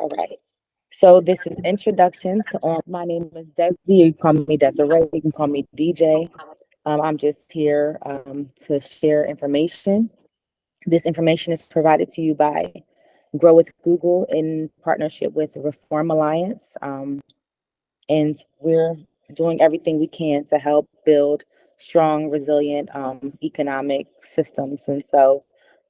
All right. So this is introduction to on. My name is Desi. You can call me Desiree. You can call me DJ. I'm just here to share information. This information is provided to you by Grow with Google in partnership with Reform Alliance. And we're doing everything we can to help build strong, resilient economic systems. And so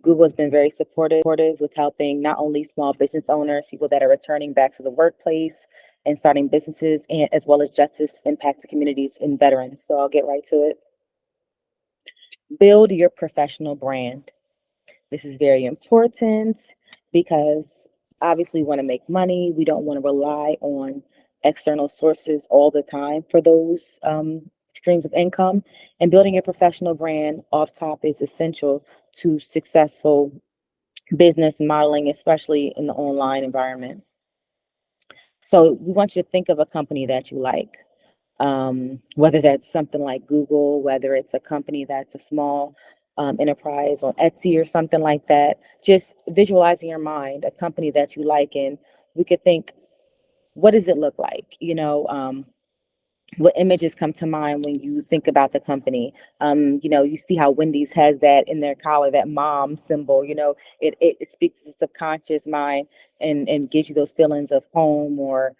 Google has been very supportive with helping not only small business owners, people that are returning back to the workplace and starting businesses, and as well as justice impact to communities and veterans. So I'll get right to it. Build your professional brand. This is very important because obviously we want to make money. We don't want to rely on external sources all the time for those streams of income. And building a professional brand off top is essential to successful business modeling, especially in the online environment. So we want you to think of a company that you like, whether that's something like Google, whether it's a company that's a small enterprise on Etsy or something like that. Just visualize in your mind a company that you like, and we could think, what does it look like? What images come to mind when you think about the company? You see how Wendy's has that in their collar, that mom symbol. It speaks to the subconscious mind and gives you those feelings of home or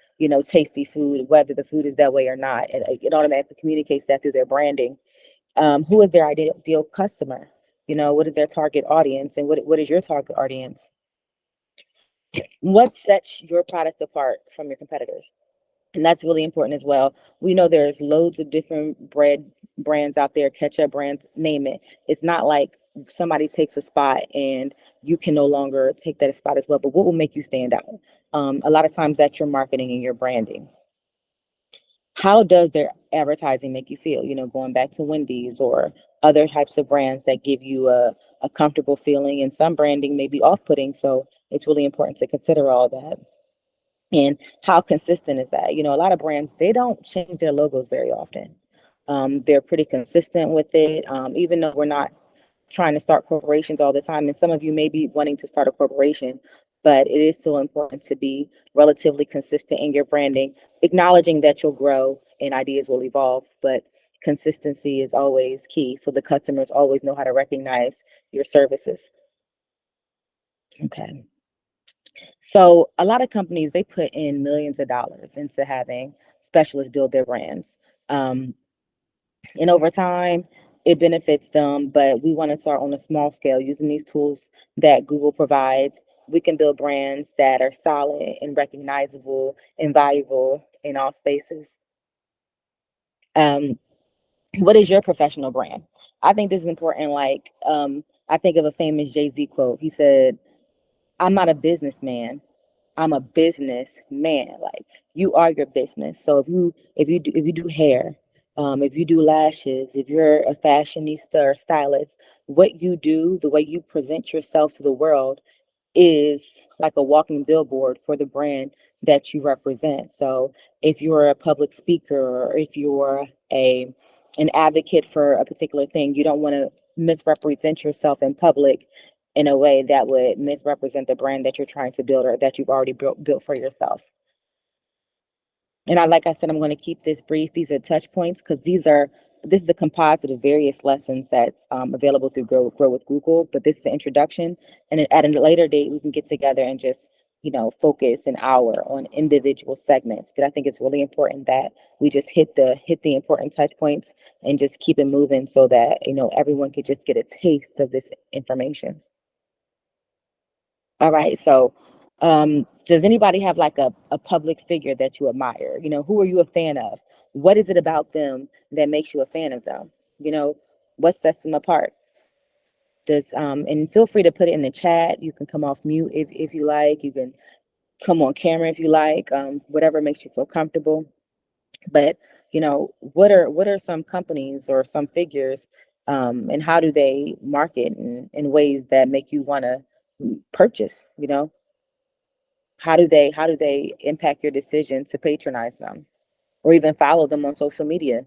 tasty food, whether the food is that way or not. It automatically communicates that through their branding. Who is their ideal customer? What is their target audience, and what is your target audience? What sets your product apart from your competitors? And that's really important as well. We know there's loads of different bread brands out there, ketchup brands, name it. It's not like somebody takes a spot and you can no longer take that spot as well. But what will make you stand out? A lot of times that's your marketing and your branding. How does their advertising make you feel? Going back to Wendy's or other types of brands that give you a comfortable feeling, and some branding may be off-putting. So it's really important to consider all that. And how consistent is that? A lot of brands, they don't change their logos very often. They're pretty consistent with it, even though we're not trying to start corporations all the time. And some of you may be wanting to start a corporation, but it is still important to be relatively consistent in your branding, acknowledging that you'll grow and ideas will evolve, but consistency is always key. So the customers always know how to recognize your services. Okay. So a lot of companies, they put in millions of dollars into having specialists build their brands. Um, and over time, it benefits them, but we want to start on a small scale using these tools that Google provides. We can build brands that are solid and recognizable and valuable in all spaces. Um, what is your professional brand? I think this is important. I think of a famous Jay-Z quote. He said, "I'm not a businessman. I'm a business man." Like, you are your business. So if you do hair, if you do lashes, if you're a fashionista or stylist, what you do, the way you present yourself to the world is like a walking billboard for the brand that you represent. So if you're a public speaker or if you're a an advocate for a particular thing, you don't want to misrepresent yourself in public in a way that would misrepresent the brand that you're trying to build or that you've already built for yourself. And like I said, I'm going to keep this brief. These are touch points because this is a composite of various lessons that's available through Grow with Google. But this is an introduction, and then at a later date, we can get together and just focus an hour on individual segments. But I think it's really important that we just hit the important touch points and just keep it moving so that everyone could just get a taste of this information. All right. So, does anybody have like a public figure that you admire? Who are you a fan of? What is it about them that makes you a fan of them? What sets them apart? And feel free to put it in the chat. You can come off mute if you like. You can come on camera if you like. Whatever makes you feel comfortable. But what are some companies or some figures, and how do they market in ways that make you want to purchase? How do they impact your decision to patronize them or even follow them on social media?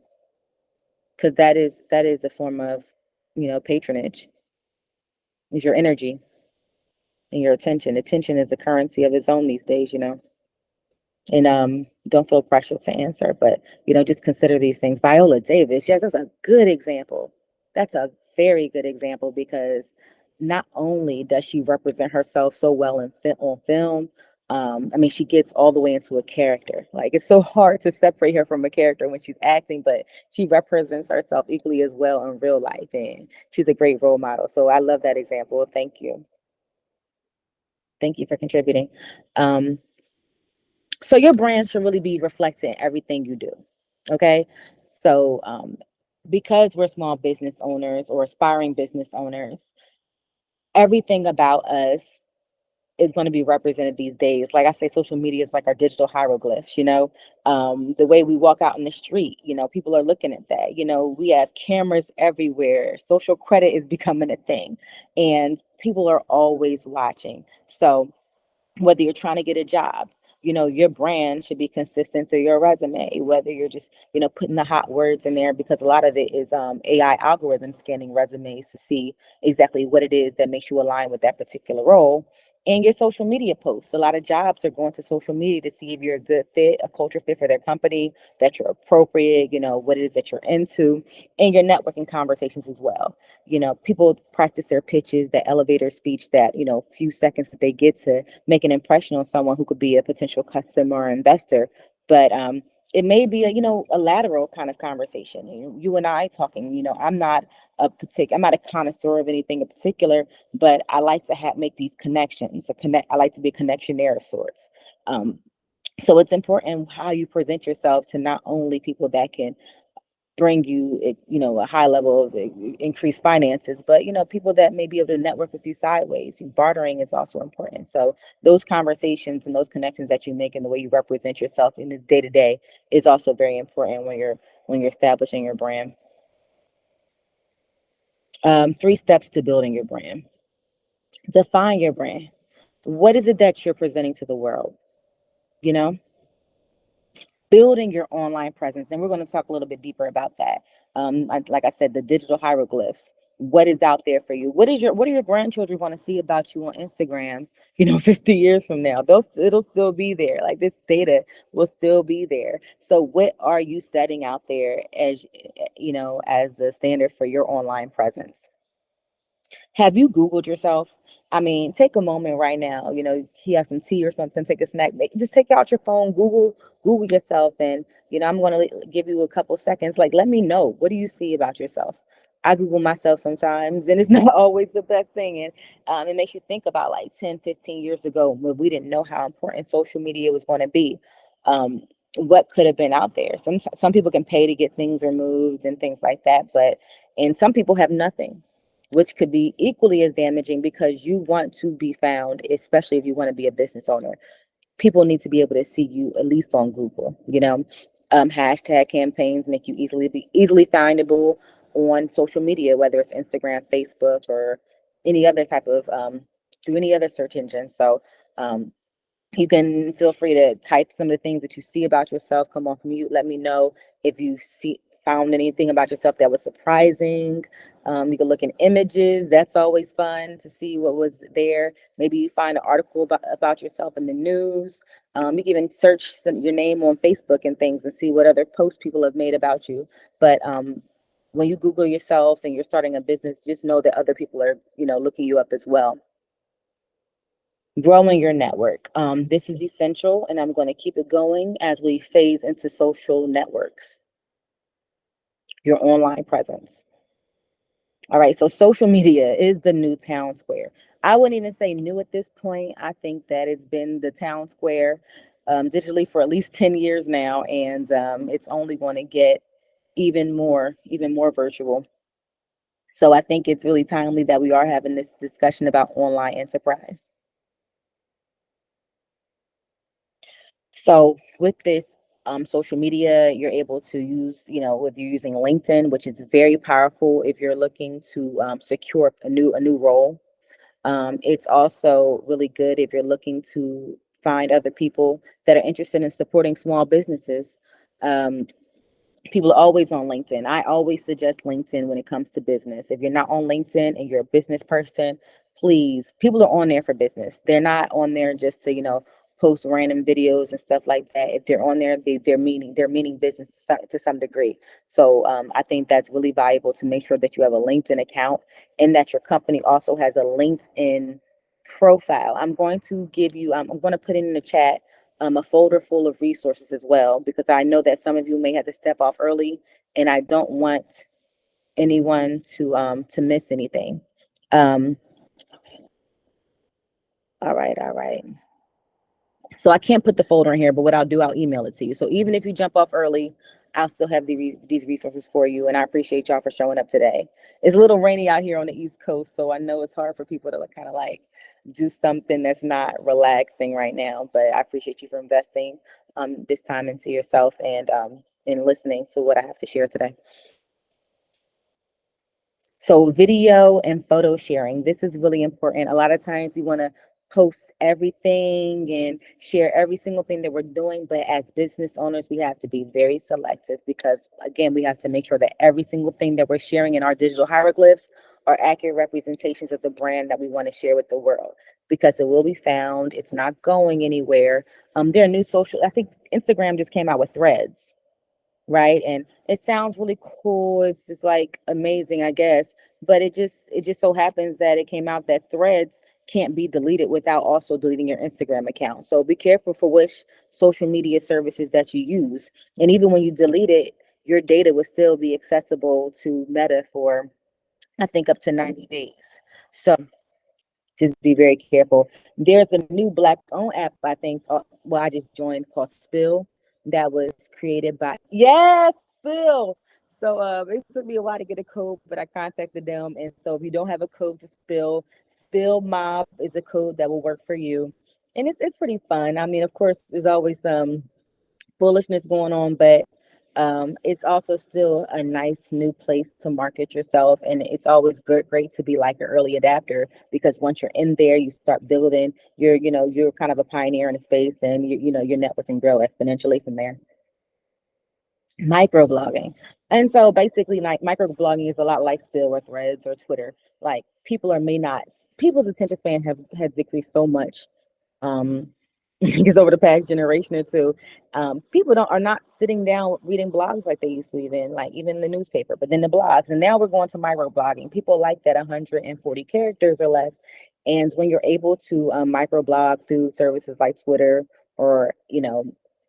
Because that is a form of patronage, is your energy. and your attention. Attention is a currency of its own these days, and don't feel pressure to answer, but just consider these things. Viola Davis, yes, that's a good example. That's a very good example because not only does she represent herself so well on film, I mean, she gets all the way into a character. Like, it's so hard to separate her from a character when she's acting, but she represents herself equally as well in real life, and she's a great role model. So I love that example. Thank you for contributing. um, so your brand should really be reflecting everything you do. Okay. So because we're small business owners or aspiring business owners, everything about us is going to be represented these days. Like I say, social media is like our digital hieroglyphs, the way we walk out in the street, people are looking at that. We have cameras everywhere. Social credit is becoming a thing, and people are always watching. So whether you're trying to get a job, your brand should be consistent to your resume, whether you're just, putting the hot words in there, because a lot of it is AI algorithm scanning resumes to see exactly what it is that makes you align with that particular role. And your social media posts. A lot of jobs are going to social media to see if you're a good fit, a culture fit for their company, that you're appropriate, what it is that you're into, and your networking conversations as well. People practice their pitches, the elevator speech, that, few seconds that they get to make an impression on someone who could be a potential customer or investor. But it may be a lateral kind of conversation. You and I talking. I'm not a connoisseur of anything in particular, but I like to make these connections. I like to be a connectionaire of sorts. Um, so it's important how you present yourself to not only people that can bring you, a high level of increased finances, but people that may be able to network with you sideways. Bartering is also important. So those conversations and those connections that you make and the way you represent yourself in the day to day is also very important when you're establishing your brand. 3 steps to building your brand. Define your brand. What is it that you're presenting to the world? You know, building your online presence, and we're going to talk a little bit deeper about that. Like I said, the digital hieroglyphs. What is out there for you? What are your grandchildren want to see about you on Instagram? 50 years from now, it'll still be there. Like, this data will still be there. So what are you setting out there as as the standard for your online presence? Have you Googled yourself? I mean, take a moment right now. You have some tea or something, take a snack. Just take out your phone, Google yourself, and I'm going to give you a couple seconds. Like, let me know, what do you see about yourself? I Google myself sometimes, and it's not always the best thing. And it makes you think about, like, 10, 15 years ago, when we didn't know how important social media was going to be. Um, what could have been out there? Some people can pay to get things removed and things like that, and some people have nothing, which could be equally as damaging, because you want to be found, especially if you want to be a business owner. People need to be able to see you at least on Google. Hashtag campaigns make you easily findable on social media, whether it's Instagram, Facebook, or any other type of through any other search engine. So um, you can feel free to type some of the things that you see about yourself. Come off mute. Let me know if you found anything about yourself that was surprising. You can look in images. That's always fun to see what was there. Maybe you find an article about yourself in the news. You can even search your name on Facebook and things and see what other posts people have made about you. But when you Google yourself and you're starting a business, just know that other people are, looking you up as well. Growing your network. This is essential, and I'm going to keep it going as we phase into social networks, your online presence. All right, so social media is the new town square. I wouldn't even say new at this point. I think that it's been the town square digitally for at least 10 years now, and it's only going to get even more virtual. So I think it's really timely that we are having this discussion about online enterprise. So with this social media, you're able to use, whether you're using LinkedIn, which is very powerful if you're looking to secure a new role. It's also really good if you're looking to find other people that are interested in supporting small businesses. Um, People are always on LinkedIn. I always suggest LinkedIn when it comes to business. If you're not on LinkedIn and you're a business person, please, people are on there for business. They're not on there just to, post random videos and stuff like that. If they're on there, they're meaning business to some degree. So I think that's really valuable to make sure that you have a LinkedIn account and that your company also has a LinkedIn profile. I'm going to give you, I'm going to put in the chat a folder full of resources as well, because I know that some of you may have to step off early, and I don't want anyone to miss anything. Um, all right, all right. So I can't put the folder in here, but what I'll do, I'll email it to you. So even if you jump off early, I'll still have these resources for you. And I appreciate y'all for showing up today. It's a little rainy out here on the East Coast, so I know it's hard for people to kind of like do something that's not relaxing right now. But I appreciate you for investing this time into yourself and listening to what I have to share today. So video and photo sharing, this is really important. A lot of times you want to post everything and share every single thing that we're doing, but as business owners, we have to be very selective because again, we have to make sure that every single thing that we're sharing in our digital hieroglyphs are accurate representations of the brand that we want to share with the world, because it will be found. It's not going anywhere. There are new social, I think Instagram just came out with threads, right? And it sounds really cool. It's just like amazing, I guess. But it just so happens that it came out that threads can't be deleted without also deleting your Instagram account. So be careful for which social media services that you use. And even when you delete it, your data will still be accessible to Meta for I think up to 90 days. So just be very careful. There's a new black owned app, I think. Well, I just joined, called Spill, that was created by, yes, Spill. So it took me a while to get a code, but I contacted them. And so if you don't have a code to Spill, Spill Mob is a code that will work for you. And it's pretty fun. I mean, of course, there's always some foolishness going on, but it's also still a nice new place to market yourself. And it's always great to be like an early adapter, because once you're in there, you start building, you're kind of a pioneer in a space, and your network can grow exponentially from there. Microblogging. And so basically, like, microblogging is a lot like Spill or Threads or Twitter. Like, people's attention span has decreased so much, um, because over the past generation or two, people are not sitting down reading blogs like they used to, even the newspaper, but then the blogs. And now we're going to microblogging. People like that 140 characters or less. And when you're able to microblog through services like Twitter, or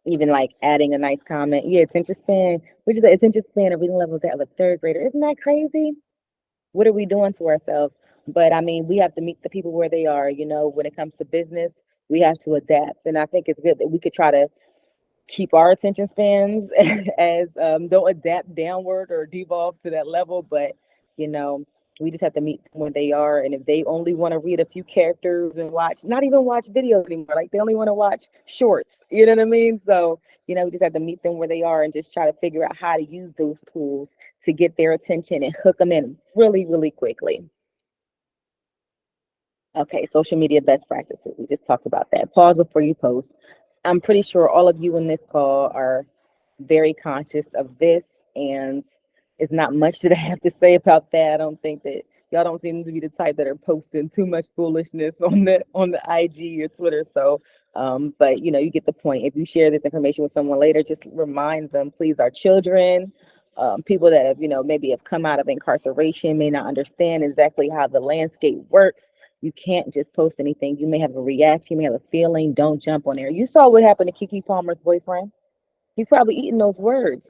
even like adding a nice comment, yeah, attention span, which is attention span and reading levels of a third grader. Isn't that crazy? What are we doing to ourselves? But I mean, we have to meet the people where they are. When it comes to business, we have to adapt. And I think it's good that we could try to keep our attention spans as don't adapt downward or devolve to that level. But, you know, we just have to meet them where they are. And if they only want to read a few characters and not even watch videos anymore, like they only want to watch shorts, you know what I mean? So, we just have to meet them where they are and just try to figure out how to use those tools to get their attention and hook them in really, really quickly. Okay, social media best practices. We just talked about that. Pause before you post. I'm pretty sure all of you in this call are very conscious of this, and it's not much that I have to say about that. I don't think that y'all don't seem to be the type that are posting too much foolishness on the IG or Twitter. So, but you get the point. If you share this information with someone later, just remind them, please. Our children, people that have maybe have come out of incarceration, may not understand exactly how the landscape works. You can't just post anything. You may have a reaction, you may have a feeling. Don't jump on there. You saw what happened to Kiki Palmer's boyfriend. He's probably eating those words.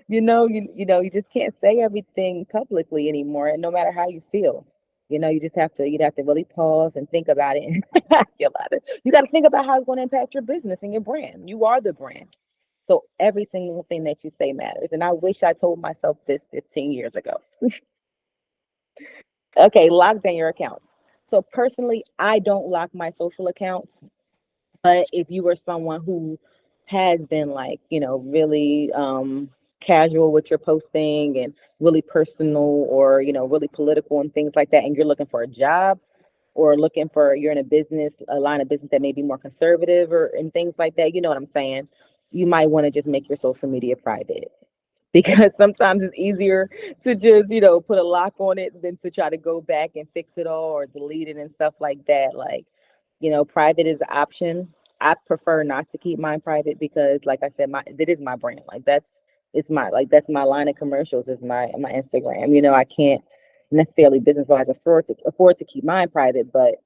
You just can't say everything publicly anymore, and no matter how you feel. You'd have to really pause and think about it. You got to think about how it's going to impact your business and your brand. You are the brand. So every single thing that you say matters. And I wish I told myself this 15 years ago. Okay, lock down your accounts. So personally, I don't lock my social accounts. But if you are someone who has been like, really casual with your posting and really personal, or, really political and things like that, and you're looking for a job, or you're in a line of business that may be more conservative, and things like that, you know what I'm saying? You might want to just make your social media private. because sometimes it's easier to just, put a lock on it than to try to go back and fix it all or delete it and stuff like that. Like, private is an option. I prefer not to keep mine private because, like I said, that is my brand. Like that's my line of commercials is my Instagram. I can't necessarily business wise afford to keep mine private, but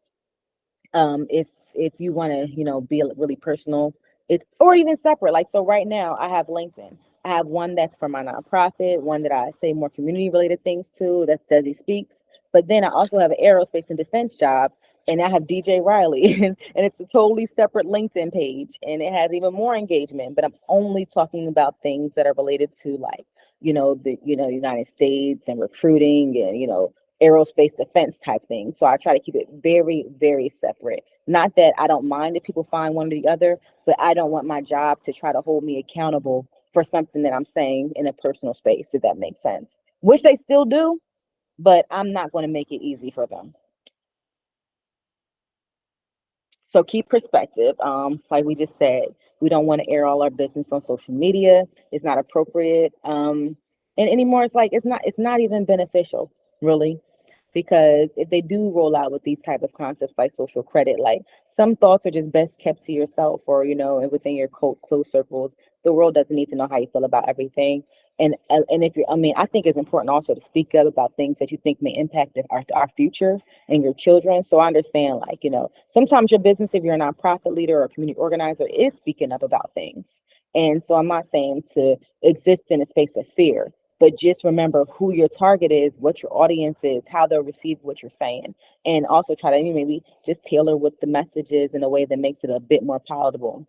if you want to be really personal, it or even separate, like, so right now I have LinkedIn. I have one that's for my nonprofit, one that I say more community related things to, that's Desi Speaks, but then I also have an aerospace and defense job, and I have DJ Riley, and it's a totally separate LinkedIn page, and it has even more engagement, but I'm only talking about things that are related to, like, the United States and recruiting and aerospace defense type thing. So I try to keep it very, very separate. Not that I don't mind if people find one or the other, but I don't want my job to try to hold me accountable for something that I'm saying in a personal space, if that makes sense. Which they still do, but I'm not going to make it easy for them. So keep perspective. Like we just said, we don't want to air all our business on social media. It's not appropriate. And anymore, it's not even beneficial, really, because if they do roll out with these type of concepts like social credit, like, some thoughts are just best kept to yourself, or and within your close circles. The world doesn't need to know how you feel about everything. And if you're, I mean, I think it's important also to speak up about things that you think may impact our future and your children. So I understand, like, sometimes your business, if you're a nonprofit leader or a community organizer, is speaking up about things. And so I'm not saying to exist in a space of fear, but just remember who your target is, what your audience is, how they'll receive what you're saying, and also try to maybe just tailor what the message is in a way that makes it a bit more palatable.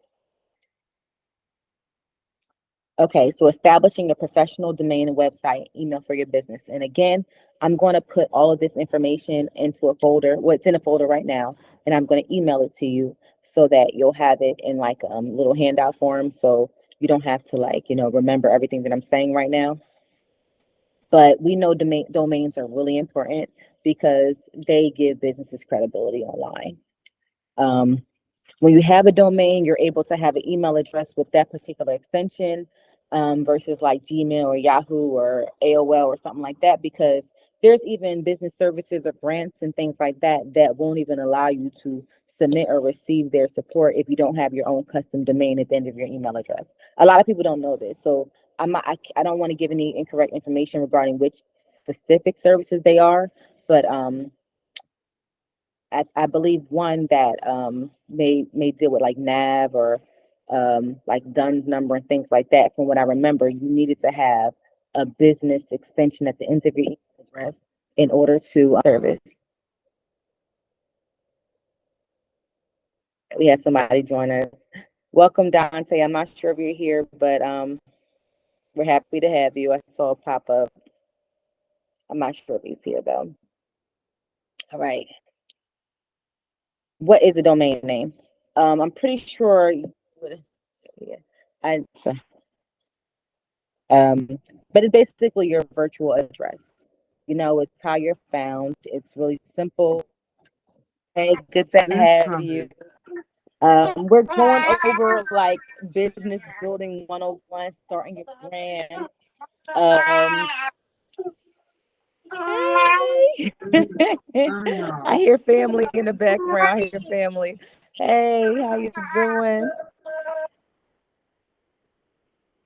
Okay, so establishing a professional domain and website email for your business. And again, I'm going to put all of this information into a folder. Well, it's in a folder right now, and I'm going to email it to you so that you'll have it in, like, little handout form. So you don't have to, like, remember everything that I'm saying right now. But we know domains are really important because they give businesses credibility online. Um, when you have a domain, you're able to have an email address with that particular extension, versus like Gmail or Yahoo or AOL or something like that, because there's even business services or grants and things like that that won't even allow you to submit or receive their support if you don't have your own custom domain at the end of your email address. A lot of people don't know this, so I don't want to give any incorrect information regarding which specific services they are, but I believe one that may deal with like NAV or like DUNS number and things like that. From what I remember, you needed to have a business extension at the end of your email address in order to service. We had somebody join us. Welcome, Dante. I'm not sure if you're here, but we're happy to have you. I saw it pop up. I'm not sure if he's here though. All right. What is a domain name? I'm pretty sure you would, yeah. I Um, but it's basically your virtual address. It's how you're found. It's really simple. Hey, good to have you. We're going over like business building 101, starting your brand. Um, hey. I hear family in the background. I hear family. Hey, how you doing?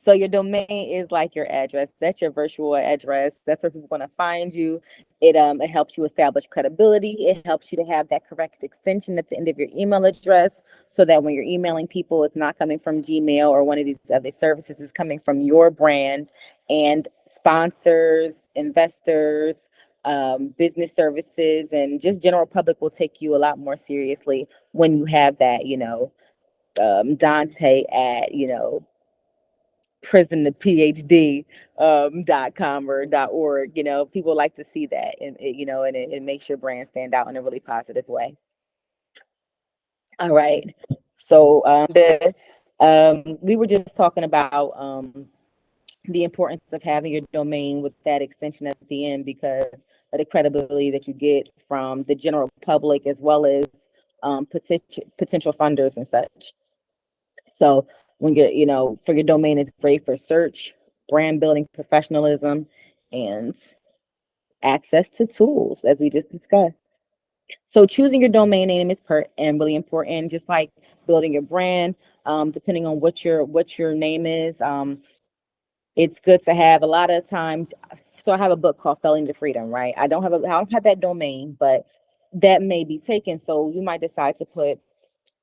So your domain is like your address. That's your virtual address. That's where people want to find you. It helps you establish credibility. It helps you to have that correct extension at the end of your email address, so that when you're emailing people, it's not coming from Gmail or one of these other services. It's coming from your brand, and sponsors, investors, business services, and just general public will take you a lot more seriously when you have that. Dante at prison to PhD .com or .org. People like to see that, and it makes your brand stand out in a really positive way. All right. So we were just talking about the importance of having your domain with that extension at the end, because of the credibility that you get from the general public, as well as potential funders and such. So when for your domain, it's great for search. brand building professionalism, and access to tools, as we just discussed. So choosing your domain name is really important, just like building your brand. Depending on what your name is, it's good to have a lot of times. So I have a book called Felling to Freedom, right? I don't have that domain, but that may be taken. So you might decide to put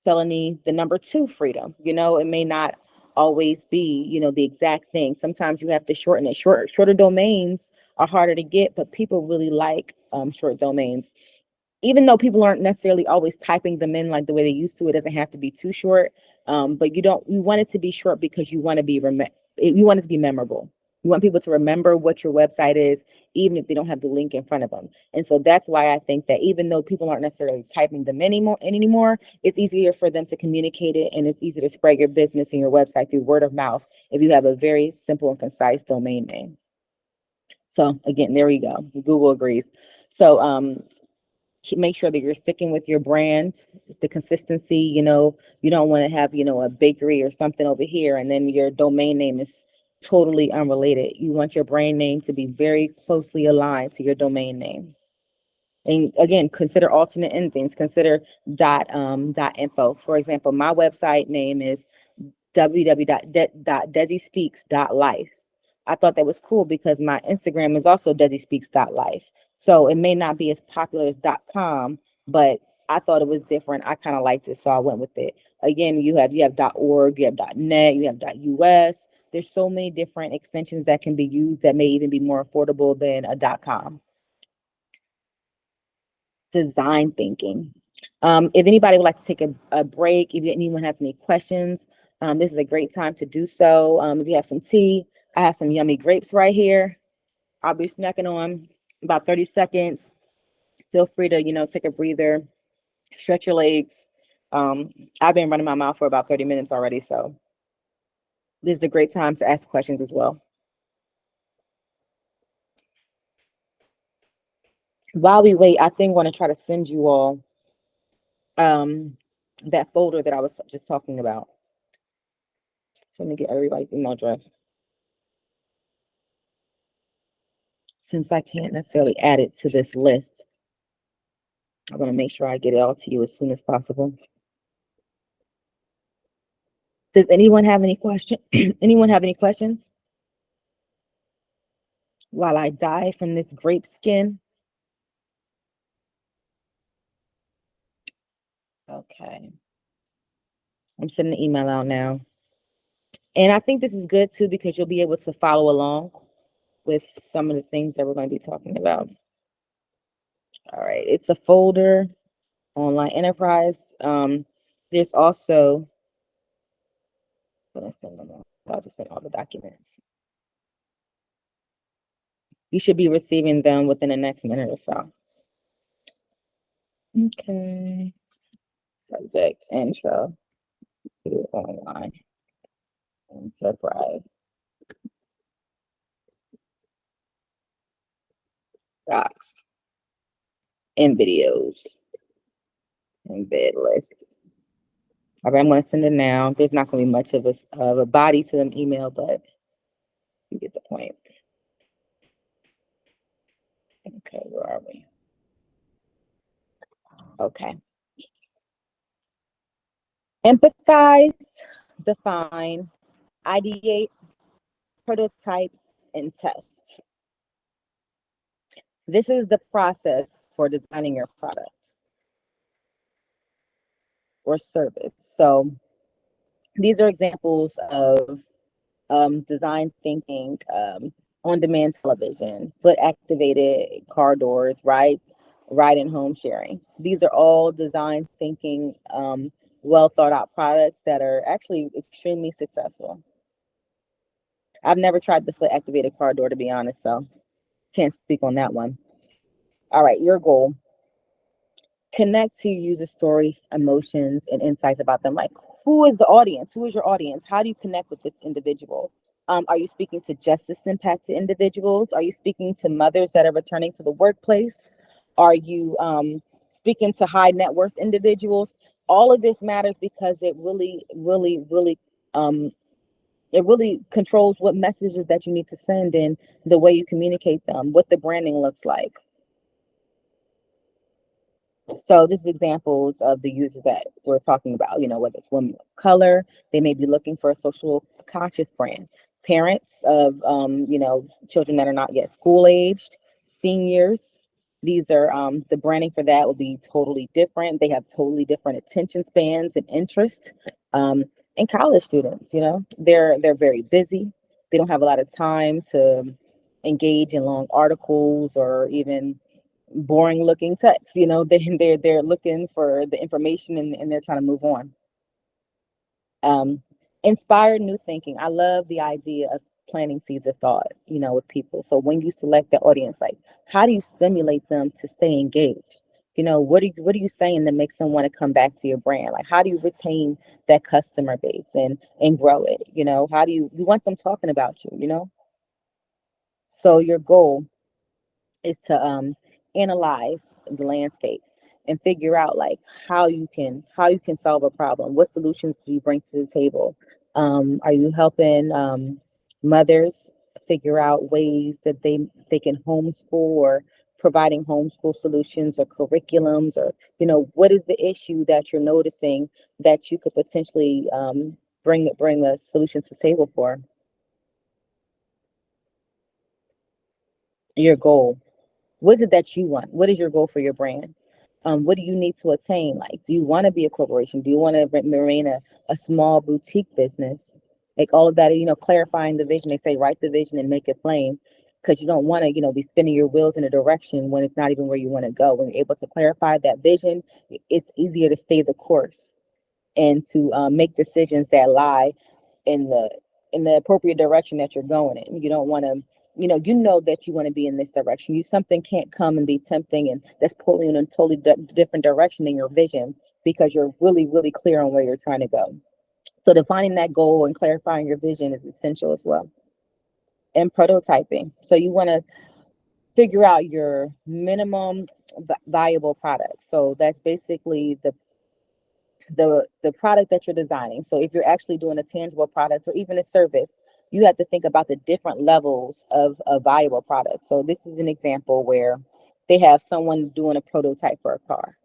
felony the number two freedom. It may not always be, the exact thing. Sometimes you have to shorten it. Shorter domains are harder to get, but people really like short domains. Even though people aren't necessarily always typing them in like the way they used to, it doesn't have to be too short. But you want it to be short because you want it to be memorable. You want people to remember what your website is, even if they don't have the link in front of them. And so that's why I think that even though people aren't necessarily typing them anymore, it's easier for them to communicate it, and it's easy to spread your business and your website through word of mouth if you have a very simple and concise domain name. So again, there we go. Google agrees. So make sure that you're sticking with your brand, the consistency. You don't want to have, a bakery or something over here and then your domain name is totally unrelated. You want your brand name to be very closely aligned to your domain name. And again, consider alternate endings. Consider dot info. For example, my website name is www.desispeaks.life. I thought that was cool because my Instagram is also desispeaks.life. So it may not be as popular as .com, but I thought it was different. I kind of liked it, so I went with it. Again, you have .org, you have .net, you have .us. There's so many different extensions that can be used that may even be more affordable than a .com. Design thinking. If anybody would like to take a break, if anyone has any questions, this is a great time to do so. If you have some tea, I have some yummy grapes right here. I'll be snacking on about 30 seconds. Feel free to, take a breather, stretch your legs. I've been running my mouth for about 30 minutes already, so this is a great time to ask questions as well. While we wait, I think I'm going to try to send you all that folder that I was just talking about. So let me get everybody's email address. Since I can't necessarily add it to this list, I'm going to make sure I get it all to you as soon as possible. Does anyone have any question? Anyone have any questions? While I die from this grape skin. Okay. I'm sending an email out now. And I think this is good too, because you'll be able to follow along with some of the things that we're going to be talking about. All right. It's a folder, online enterprise. There's also, I'll just send all the documents. You should be receiving them within the next minute or so. Okay. Subject, intro to online enterprise. Docs and videos. Embed list. All right, I'm going to send it now. There's not going to be much of a body to them email, but you get the point. Okay, where are we? Okay. Empathize, define, ideate, prototype, and test. This is the process for designing your product or service. So these are examples of design thinking, on-demand television, foot-activated car doors, ride and home sharing. These are all design thinking, well thought out products that are actually extremely successful. I've never tried the foot-activated car door, to be honest, so can't speak on that one. All right, your goal. Connect to your user story, emotions, and insights about them. Like, who is the audience? Who is your audience? How do you connect with this individual? Are you speaking to justice impacted individuals? Are you speaking to mothers that are returning to the workplace? Are you speaking to high net worth individuals? All of this matters because it really, really, really It really controls what messages that you need to send and the way you communicate them, what the branding looks like. So this is examples of the users that we're talking about, whether it's women of color, they may be looking for a social conscious brand. Parents of, children that are not yet school aged, seniors, these are, the branding for that will be totally different. They have totally different attention spans and interests. Um, and college students, they're very busy. They don't have a lot of time to engage in long articles or even boring looking text. They're looking for the information, and they're trying to move on. um Inspired new thinking. I love the idea of planting seeds of thought, with people. So when you select the audience, like, how do you stimulate them to stay engaged? What are you saying that makes them want to come back to your brand? Like, how do you retain that customer base and grow it? How do you want them talking about you? So your goal is to analyze the landscape and figure out, like, how you can solve a problem. What solutions do you bring to the table? Are you helping mothers figure out ways that they can homeschool, or providing homeschool solutions or curriculums, or what is the issue that you're noticing that you could potentially bring a solution to the table for? Your goal. What is it that you want? What is your goal for your brand? What do you need to attain? Like, do you want to be a corporation? Do you want to remain a small boutique business? Like, all of that, clarifying the vision. They say write the vision and make it plain, because you don't want to, be spinning your wheels in a direction when it's not even where you want to go. When you're able to clarify that vision, it's easier to stay the course and to make decisions that lie in the appropriate direction that you're going in. You don't want to, that you want to be in this direction. Something can't come and be tempting and that's pulling in a totally different direction than your vision, because you're really, really clear on where you're trying to go. So defining that goal and clarifying your vision is essential as well. And prototyping. So you want to figure out your minimum viable product. So that's basically the product that you're designing. So if you're actually doing a tangible product or even a service, you have to think about the different levels of a viable product. So this is an example where they have someone doing a prototype for a car.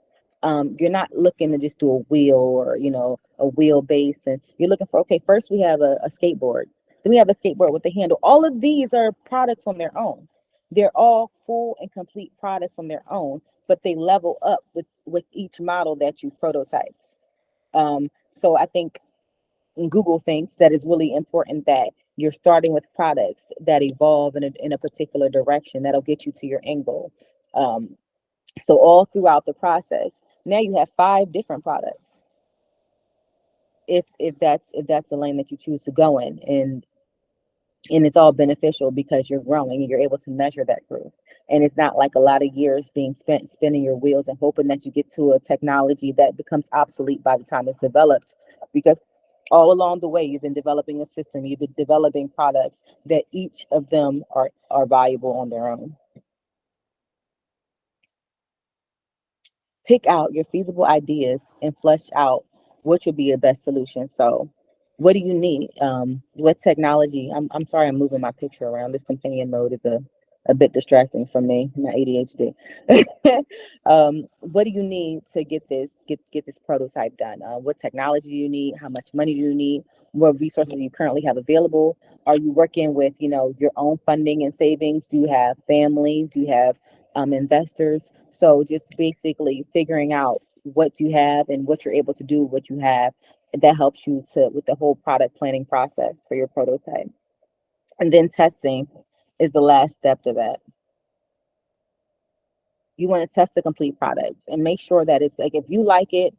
You're not looking to just do a wheel, or a wheelbase, and you're looking for, okay, first we have a skateboard, then we have a skateboard with a handle. All of these are products on their own. They're all full and complete products on their own, but they level up with each model that you prototype. So I think Google thinks that it's really important that you're starting with products that evolve in a particular direction that'll get you to your end goal. Um, so all throughout the process, now you have 5 different products. If that's the lane that you choose to go in, and it's all beneficial because you're growing and you're able to measure that growth. And it's not like a lot of years being spent spinning your wheels and hoping that you get to a technology that becomes obsolete by the time it's developed, because all along the way you've been developing a system, you've been developing products that each of them are valuable on their own. Pick out your feasible ideas and flesh out which would be a best solution. So, what do you need? What technology? I'm sorry, I'm moving my picture around. This companion mode is a bit distracting for me, my ADHD. What do you need to get this prototype done? What technology do you need? How much money do you need? What resources do you currently have available? Are you working with, your own funding and savings? Do you have family? Do you have investors? So just basically figuring out what you have and what you're able to do with what you have. That helps you to with the whole product planning process for your prototype. And then testing is the last step to that. You want to test the complete product and make sure that it's like, if you like it,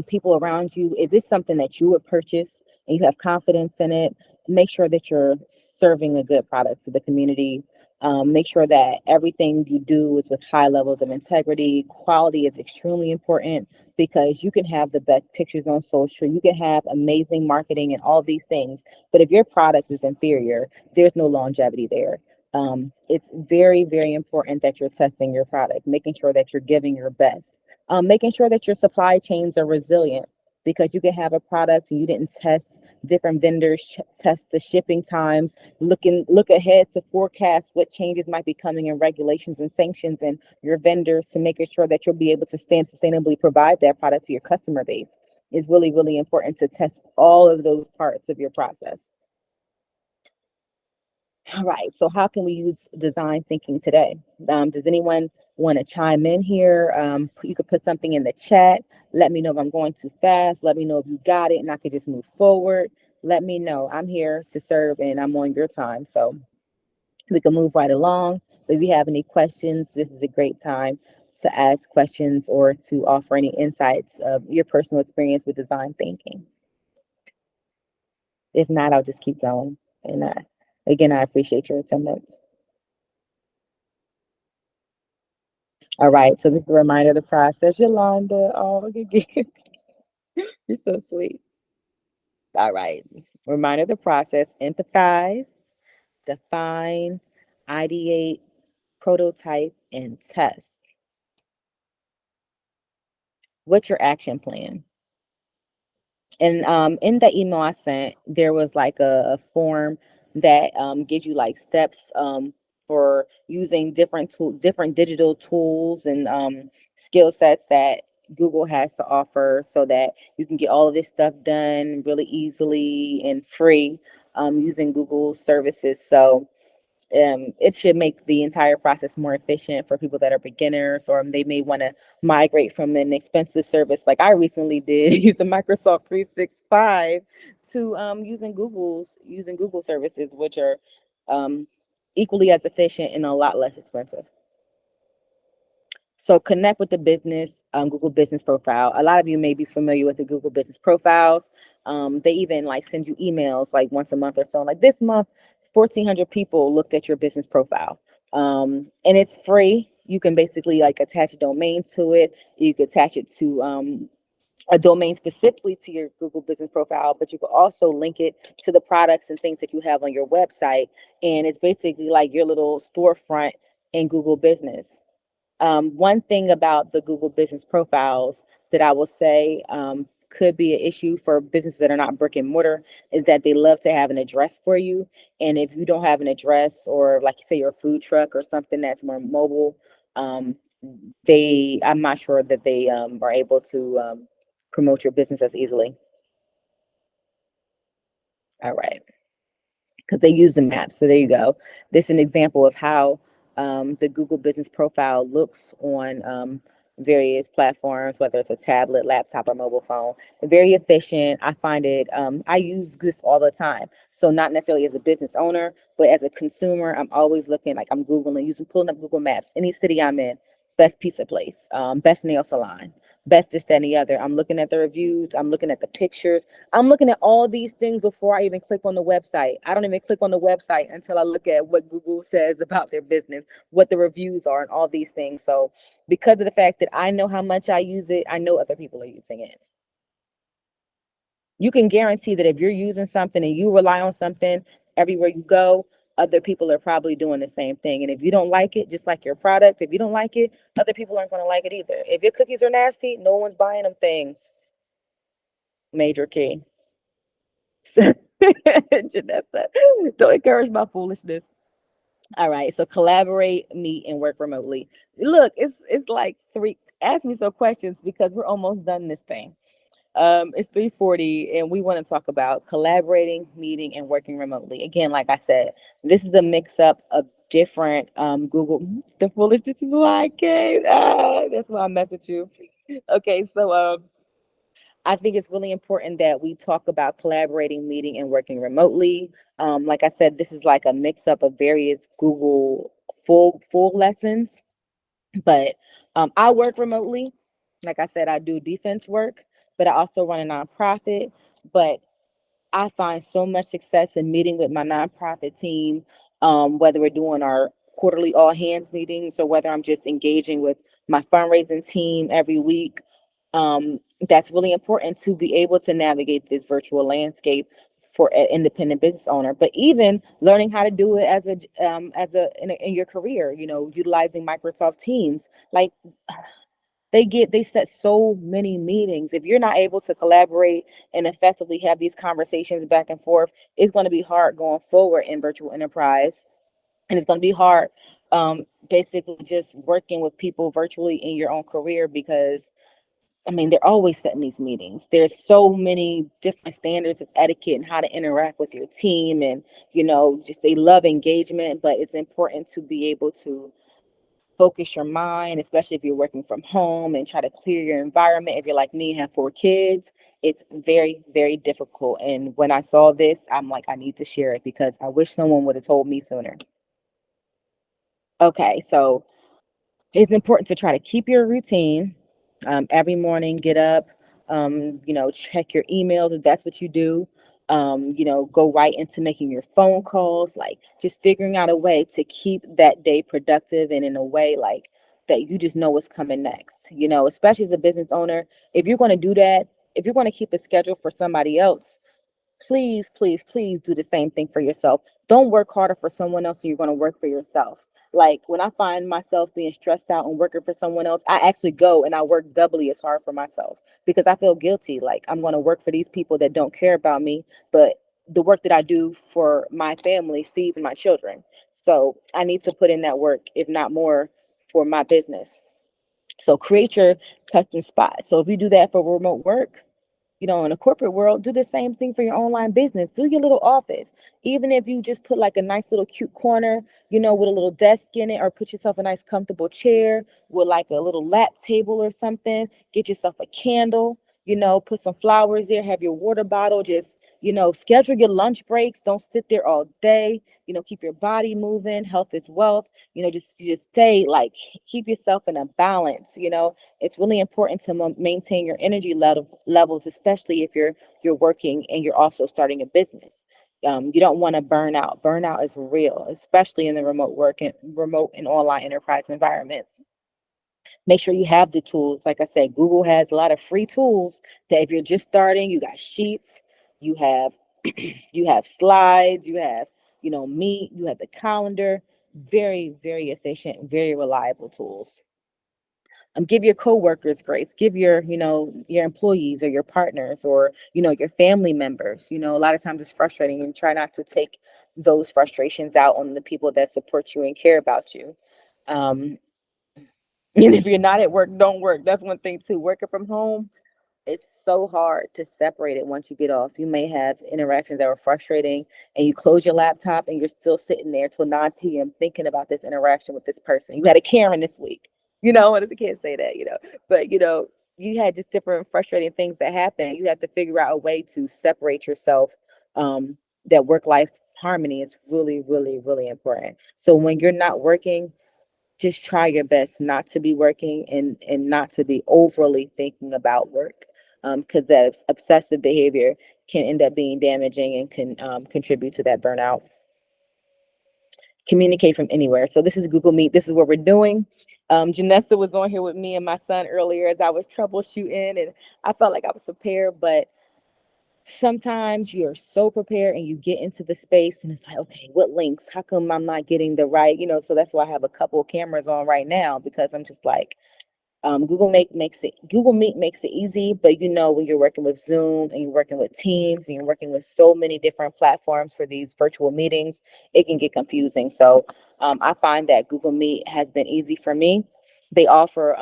people around you, if it's something that you would purchase and you have confidence in it, make sure that you're serving a good product to the community. Make sure that everything you do is with high levels of integrity. Quality is extremely important, because you can have the best pictures on social, you can have amazing marketing and all these things, but if your product is inferior, there's no longevity there. It's very, very important that you're testing your product, making sure that you're giving your best, making sure that your supply chains are resilient, because you can have a product and you didn't test different vendors, test the shipping times, look ahead to forecast what changes might be coming in regulations and sanctions and your vendors to making sure that you'll be able to stand sustainably provide that product to your customer base. It's really, really important to test all of those parts of your process. All right. So how can we use design thinking today? Does anyone want to chime in here? You could put something in the chat. Let me know if I'm going too fast. Let me know if you got it and I could just move forward. Let me know. I'm here to serve and I'm on your time. So we can move right along. But if you have any questions, this is a great time to ask questions or to offer any insights of your personal experience with design thinking. If not, I'll just keep going. And again, I appreciate your attendance. All right, so this is a reminder of the process. Yolanda, oh, look at you. You're so sweet. All right, reminder of the process. Empathize, define, ideate, prototype, and test. What's your action plan? And in the email I sent, there was like a form that gives you like steps for using different digital tools and skill sets that Google has to offer so that you can get all of this stuff done really easily and free using Google services. So it should make the entire process more efficient for people that are beginners or they may want to migrate from an expensive service like I recently did using Microsoft 365 to using Google services, which are um, equally as efficient and a lot less expensive. So connect with the business Google Business Profile. A lot of you may be familiar with the Google Business Profiles. They even like send you emails like once a month or so. Like this month, 1,400 people looked at your business profile, and it's free. You can basically like attach a domain to it. You can attach it to a domain specifically to your Google Business Profile, but you can also link it to the products and things that you have on your website. And it's basically like your little storefront in Google Business. One thing about the Google Business Profiles that I will say could be an issue for businesses that are not brick and mortar is that they love to have an address for you. And if you don't have an address, or like you say, your food truck or something that's more mobile, um, I'm not sure that they are able to promote your business as easily. All right, because they use the map. So there you go. This is an example of how the Google Business Profile looks on various platforms, whether it's a tablet, laptop, or mobile phone. Very efficient. I find it, I use this all the time. So not necessarily as a business owner, but as a consumer, I'm always looking, like I'm Googling, pulling up Google Maps, any city I'm in, best pizza place, best nail salon, best this, that, and the other. I'm looking at the reviews. I'm looking at the pictures. I'm looking at all these things before I even click on the website. I don't even click on the website until I look at what Google says about their business, what the reviews are, and all these things. So, because of the fact that I know how much I use it, I know other people are using it. You can guarantee that if you're using something and you rely on something everywhere you go, other people are probably doing the same thing. And if you don't like it, just like your product, if you don't like it, other people aren't going to like it either. If your cookies are nasty, no one's buying them things. Major key. Janessa, don't encourage my foolishness. All right, so collaborate, meet, and work remotely. Look, it's like three. Ask me some questions because we're almost done this thing. It's 3:40, and we want to talk about collaborating, meeting, and working remotely. Again, like I said, this is a mix up of different Google. The foolishness is why I came. That's why I messaged you. Okay, so I think it's really important that we talk about collaborating, meeting, and working remotely. Like I said, this is like a mix up of various Google full lessons, but I work remotely. Like I said, I do defense work, but I also run a nonprofit. But I find so much success in meeting with my nonprofit team, whether we're doing our quarterly all hands meetings or whether I'm just engaging with my fundraising team every week. That's really important to be able to navigate this virtual landscape for an independent business owner. But even learning how to do it in your career, utilizing Microsoft Teams, like They set so many meetings. If you're not able to collaborate and effectively have these conversations back and forth, it's going to be hard going forward in virtual enterprise, and it's going to be hard, basically just working with people virtually in your own career, because I mean, they're always setting these meetings. There's so many different standards of etiquette and how to interact with your team, and just they love engagement, but it's important to be able to focus your mind, especially if you're working from home, and try to clear your environment. If you're like me and have four kids, it's very, very difficult. And when I saw this, I'm like, I need to share it because I wish someone would have told me sooner. Okay, so it's important to try to keep your routine. Every morning, get up, check your emails if that's what you do. Go right into making your phone calls, like just figuring out a way to keep that day productive and in a way like that you just know what's coming next. Especially as a business owner, if you're going to do that, if you're going to keep a schedule for somebody else, please, please, please do the same thing for yourself. Don't work harder for someone else than you're going to work for yourself. Like when I find myself being stressed out and working for someone else, I actually go and I work doubly as hard for myself because I feel guilty. Like I'm going to work for these people that don't care about me, but the work that I do for my family feeds my children. So I need to put in that work, if not more, for my business. So create your custom spot. So if you do that for remote work, in a corporate world, do the same thing for your online business. Do your little office. Even if you just put like a nice little cute corner, with a little desk in it, or put yourself a nice comfortable chair with like a little lap table or something. Get yourself a candle, put some flowers there, have your water bottle, just, schedule your lunch breaks. Don't sit there all day. Keep your body moving. Health is wealth. Just stay like, keep yourself in a balance. It's really important to maintain your energy levels, especially if you're working and you're also starting a business. You don't want to burn out. Burnout is real, especially in the remote and online enterprise environment. Make sure you have the tools. Like I said, Google has a lot of free tools that if you're just starting, you got sheets, you have you have slides, you have, Meet, you have the calendar. Very, very efficient, very reliable tools. Give your coworkers grace. Give your employees or your partners or your family members. A lot of times it's frustrating, and try not to take those frustrations out on the people that support you and care about you. Um, and if you're not at work, don't work. That's one thing too. Working from home, it's so hard to separate it once you get off. You may have interactions that are frustrating, and you close your laptop and you're still sitting there till 9 p.m. thinking about this interaction with this person. You had a Karen this week. What does the kid say that? But you had just different frustrating things that happen. You have to figure out a way to separate yourself. Um, that work-life harmony is really, really, really important. So when you're not working, just try your best not to be working, and not to be overly thinking about work, because that obsessive behavior can end up being damaging and can contribute to that burnout. Communicate from anywhere. So this is Google Meet. This is what we're doing. Janessa was on here with me and my son earlier as I was troubleshooting, and I felt like I was prepared, but sometimes you're so prepared and you get into the space and it's like, okay, what links? How come I'm not getting the right, so that's why I have a couple of cameras on right now, because I'm just like, Google Meet makes it easy, but when you're working with Zoom and you're working with Teams and you're working with so many different platforms for these virtual meetings, it can get confusing. So I find that Google Meet has been easy for me. They offer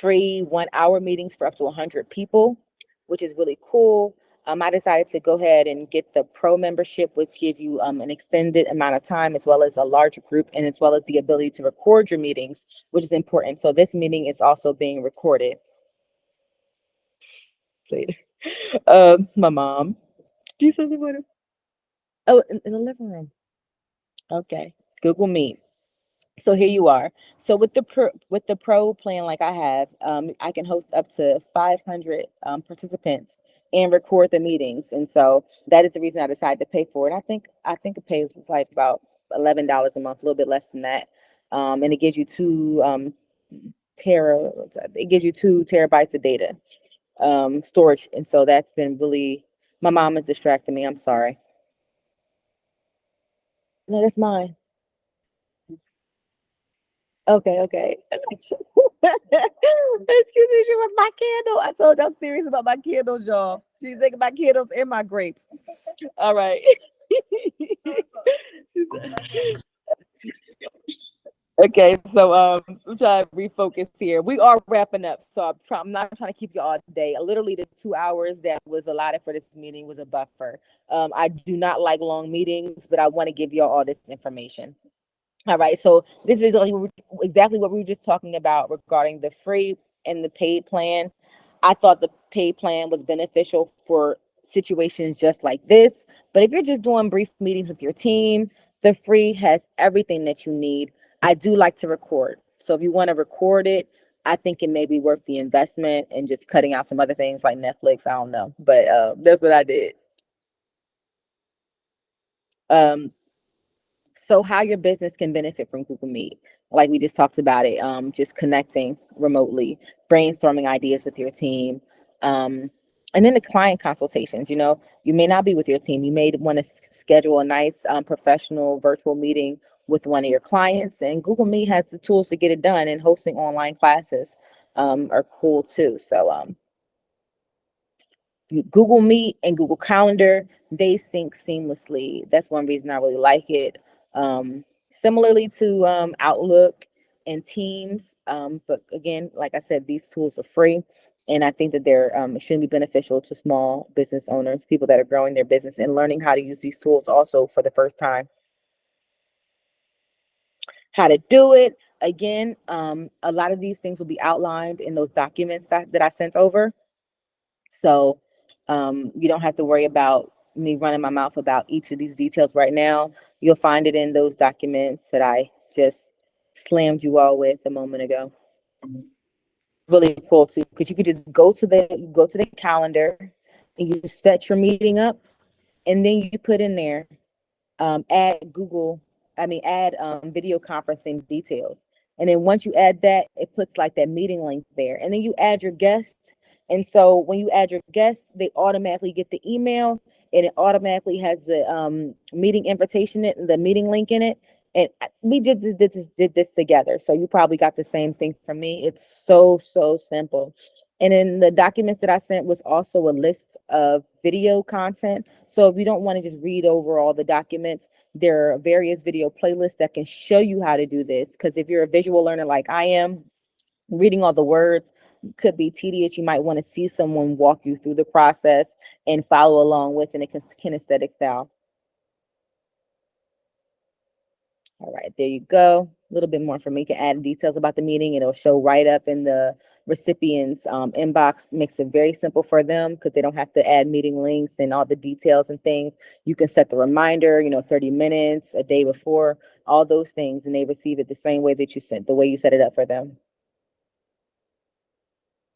free 1 hour meetings for up to 100 people, which is really cool. I decided to go ahead and get the pro membership, which gives you an extended amount of time, as well as a larger group, and as well as the ability to record your meetings, which is important. So this meeting is also being recorded later. My mom. She says it would. Oh, in the living room. Okay. Google Meet. So here you are. So with the pro plan like I have, I can host up to 500 participants and record the meetings. And so that is the reason I decided to pay for it. I think it pays like about $11 a month, a little bit less than that. And it gives you tera it gives you 2 terabytes of data storage. And so that's been really, my mom is distracting me. I'm sorry. No, that's mine. Okay, okay. Excuse me, she was my candle. I told you I'm serious about my candles, y'all. She's taking my candles and my grapes. All right. Okay, so I'm trying to refocus here. We are wrapping up, so I'm not trying to keep you all day. Literally, the 2 hours that was allotted for this meeting was a buffer. I do not like long meetings, but I want to give you all this information. All right, so this is like exactly what we were just talking about regarding the free and the paid plan. I thought the paid plan was beneficial for situations just like this, but if you're just doing brief meetings with your team, the free has everything that you need. I do like to record, so if you want to record it, I think it may be worth the investment and just cutting out some other things like Netflix. I don't know, but that's what I did. Um, So how your business can benefit from Google Meet, like we just talked about it, just connecting remotely, brainstorming ideas with your team, um, and then the client consultations. You may not be with your team. You may want to schedule a nice professional virtual meeting with one of your clients, and Google Meet has the tools to get it done. And hosting online classes are cool too. So Google Meet and Google Calendar, they sync seamlessly. That's one reason I really like it. Similarly to Outlook and Teams, but again, like I said, these tools are free, and I think that they're extremely beneficial to small business owners, people that are growing their business and learning how to use these tools also for the first time. How to do it, again, a lot of these things will be outlined in those documents that I sent over. So you don't have to worry about me running my mouth about each of these details right now. You'll find it in those documents that I just slammed you all with a moment ago. Really cool too, because you could just go to the calendar and you set your meeting up, and then you put in there add Google, add video conferencing details. And then once you add that, it puts like that meeting link there. And then you add your guests. And so when you add your guests, they automatically get the email, and it automatically has the meeting invitation, the meeting link in it. And we did this together. So you probably got the same thing from me. It's so, so simple. And in the documents that I sent was also a list of video content. So if you don't want to just read over all the documents, there are various video playlists that can show you how to do this. Because if you're a visual learner like I am, reading all the words could be tedious. You might want to see someone walk you through the process and follow along with in a kinesthetic style. All right, there you go. A little bit more from me. You can add details about the meeting. It'll show right up in the recipient's inbox. Makes it very simple for them because they don't have to add meeting links and all the details and things. You can set the reminder, 30 minutes, a day before, all those things, and they receive it the same way that you sent, the way you set it up for them.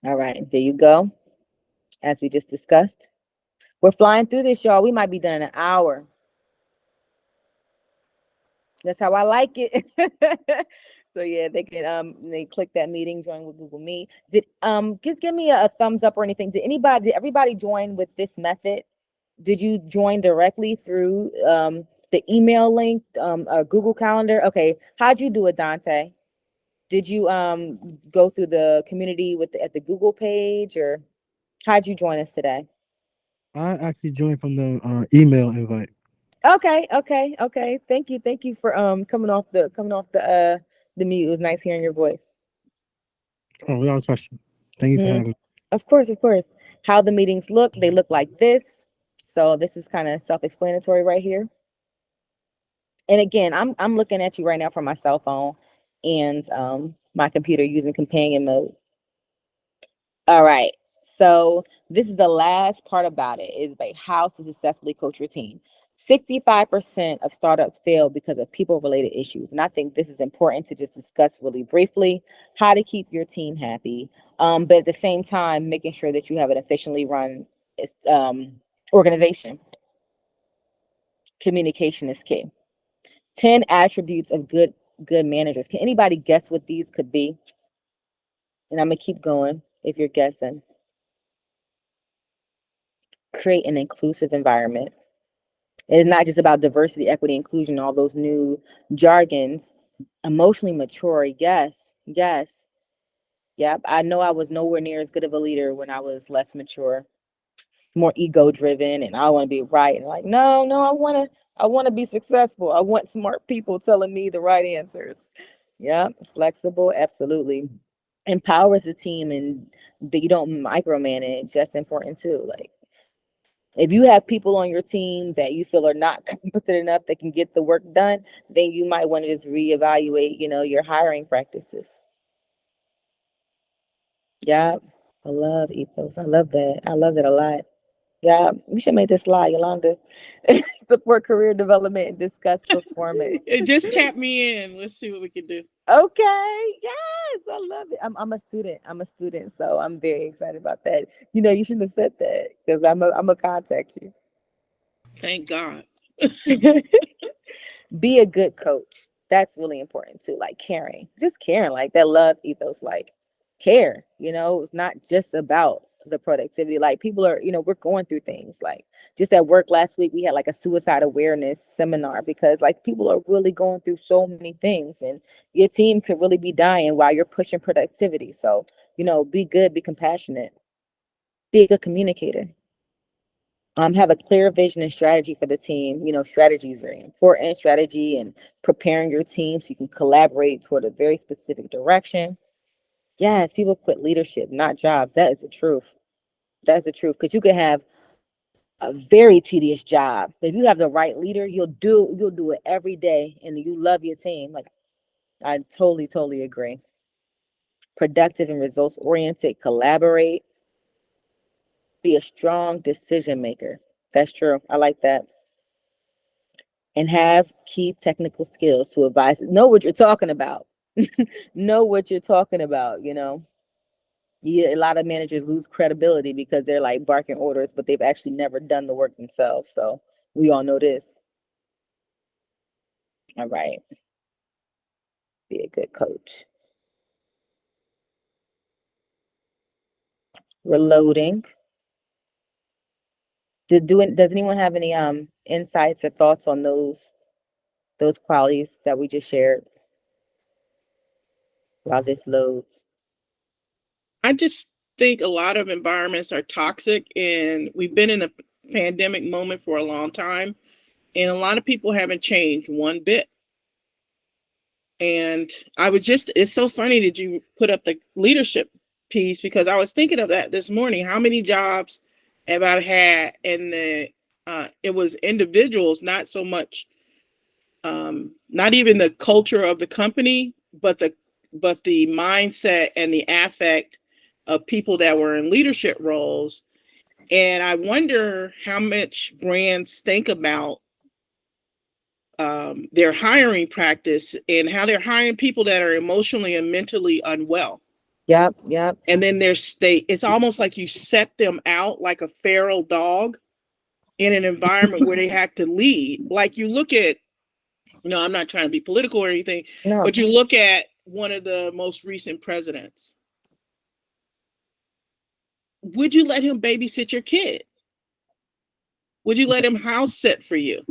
All right, there you go. As we just discussed, we're flying through this, y'all. We might be done in an hour. That's how I like it. So yeah, they click that meeting, join with Google Meet. Did just give me a thumbs up or anything. Did everybody join with this method? Did you join directly through the email link, Google Calendar? Okay, how'd you do it, Dante? Did you go through the community at the Google page, or how'd you join us today? I actually joined from the email invite. Okay, okay, okay. Thank you for coming off the mute. It was nice hearing your voice. Oh, without question. Thank you for Hmm. having me. Of course, of course. How the meetings look, they look like this. So this is kind of self-explanatory right here. And again, I'm looking at you right now from my cell phone and my computer using companion mode. All right. So this is the last part about it is like how to successfully coach your team. 65% of startups fail because of people related issues. And I think this is important to just discuss really briefly how to keep your team happy. But at the same time, making sure that you have an efficiently run organization. Communication is key. 10 attributes of good managers. Can anybody guess what these could be? And I'm gonna keep going if you're guessing. Create an inclusive environment. It's not just about diversity, equity, inclusion, all those new jargons. Emotionally mature, yes, yes. Yep. I know I was nowhere near as good of a leader when I was less mature, more ego driven, and I want to be right. And like, no, no, I want to be successful. I want smart people telling me the right answers. Yeah, flexible, absolutely. Empowers the team and that you don't micromanage. That's important too. Like if you have people on your team that you feel are not competent enough that can get the work done, then you might want to just reevaluate, your hiring practices. Yeah, I love ethos. I love that. I love that a lot. Yeah, we should make this slide, Yolanda. Support career development and discuss performance. Just tap me in. Let's see what we can do. Okay. Yes, I love it. I'm a student. I'm a student, so I'm very excited about that. You shouldn't have said that because I'm a contact Thank God. you. Be a good coach. That's really important too. Like caring, just caring, like that love ethos, like care. It's not just about the productivity. Like people are, we're going through things. Like just at work last week, we had like a suicide awareness seminar because like people are really going through so many things, and your team could really be dying while you're pushing productivity. So, be good, be compassionate, be a good communicator. Have a clear vision and strategy for the team. Strategy is very important. Strategy and preparing your team so you can collaborate toward a very specific direction. Yes, people quit leadership, not jobs. That is the truth. That's the truth. Because you can have a very tedious job. But if you have the right leader, you'll do it every day and you love your team. Like I totally, totally agree. Productive and results oriented, collaborate, be a strong decision maker. That's true. I like that. And have key technical skills to advise. Know what you're talking about. Know what you're talking about. Yeah, a lot of managers lose credibility because they're like barking orders, but they've actually never done the work themselves. So we all know this. All right. Be a good coach. Reloading. Does anyone have any insights or thoughts on those qualities that we just shared while this loads? I just think a lot of environments are toxic, and we've been in a pandemic moment for a long time, and a lot of people haven't changed one bit. And it's so funny that you put up the leadership piece because I was thinking of that this morning. How many jobs have I had? And it was individuals, not so much, not even the culture of the company, but the mindset and the affect of people that were in leadership roles. And I wonder how much brands think about their hiring practice and how they're hiring people that are emotionally and mentally unwell. Yep, yep. And then it's almost like you set them out like a feral dog in an environment where they have to lead. Like you look at, I'm not trying to be political or anything, No. but you look at one of the most recent presidents. Would you let him babysit your kid? Would you let him house sit for you?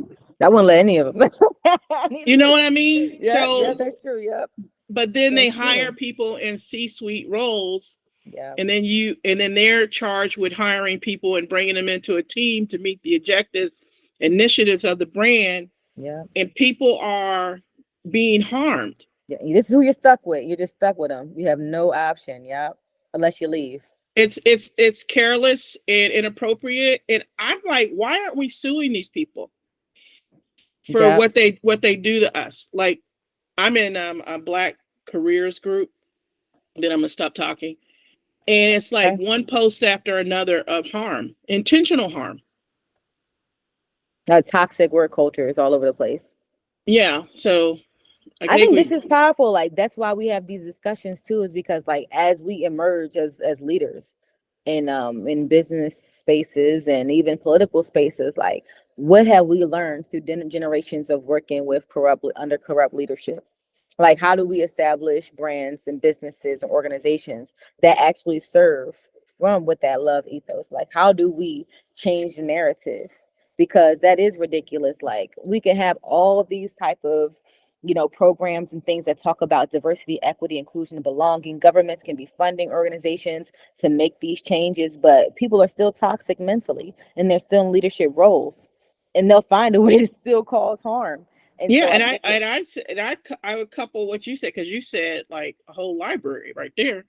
I wouldn't let any of them. You know what I mean? Yeah, yeah, So, that's true. Yep. but then they That's hire true. people in C-suite roles, Yeah. and then they're charged with hiring people and bringing them into a team to meet the objectives, initiatives of the brand, Yeah. and people are being harmed. Yeah. This is who you're stuck with. You're just stuck with them. You have no option. Yep. Unless you leave. It's careless and inappropriate, and I'm like, why aren't we suing these people for Yep. what they do to us? Like, I'm in a Black careers group. Then I'm gonna stop talking. And it's like Okay. one post after another of harm, intentional harm. Now, toxic work culture is all over the place. Yeah. So I I think think this we is powerful. Like that's why we have these discussions too, is because like as we emerge as leaders in business spaces and even political spaces, like what have we learned through generations of working with under corrupt leadership? Like how do we establish brands and businesses and organizations that actually serve from with that love ethos? Like how do we change the narrative? Because that is ridiculous. Like we can have all of these type of programs and things that talk about diversity, equity, inclusion, and belonging. Governments can be funding organizations to make these changes, but people are still toxic mentally and they're still in leadership roles, and they'll find a way to still cause harm. And Yeah, so I and I think it, and I said I would couple what you said, because you said like a whole library right there.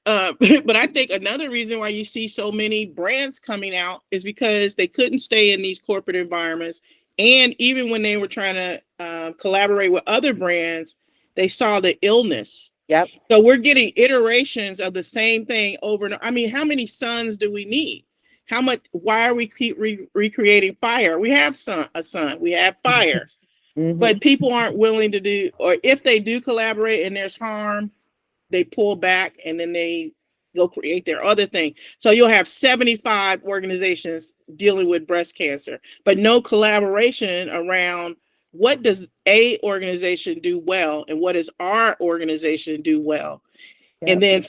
But I think another reason why you see so many brands coming out is because they couldn't stay in these corporate environments, and even when they were trying to collaborate with other brands, they saw the illness. yep. So we're getting iterations of the same thing over and over. I mean, how many suns do we need? How much? Why are we keep recreating fire? We have a sun. We have fire, Hmm. but people aren't willing to do, or if they do collaborate and there's harm, they pull back and then they go create their other thing. So you'll have 75 organizations dealing with breast cancer, but no collaboration around what does a organization do well and what does our organization do well. And Yep.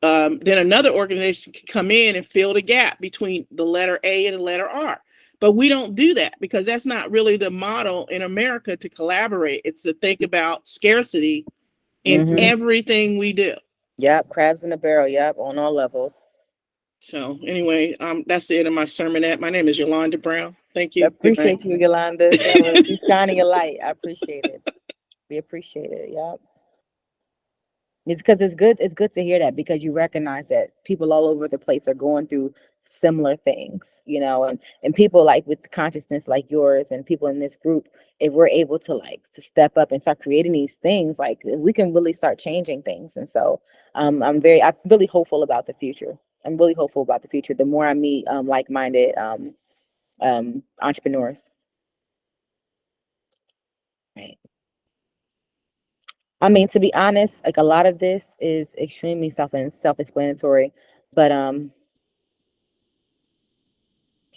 then another organization can come in and fill the gap between the letter A and the letter R. But we don't do that because that's not really the model in America to collaborate. It's to think about scarcity in Hmm. everything we do. Yep. Crabs in the barrel. Yep. On all levels. So anyway, that's the end of my sermonette. My name is Yolanda Brown. Thank I you. Good night. appreciate you, Yolanda. You shining a light. I appreciate it. We appreciate it. Yep. It's because it's good. It's good to hear that because you recognize that people all over the place are going through similar things, and people like with consciousness like yours and people in this group, if we're able to to step up and start creating these things, like we can really start changing things. And so, I'm really hopeful about the future. I'm really hopeful about the future. The more I meet like-minded entrepreneurs. Right. I mean, to be honest, like a lot of this is extremely self-explanatory, but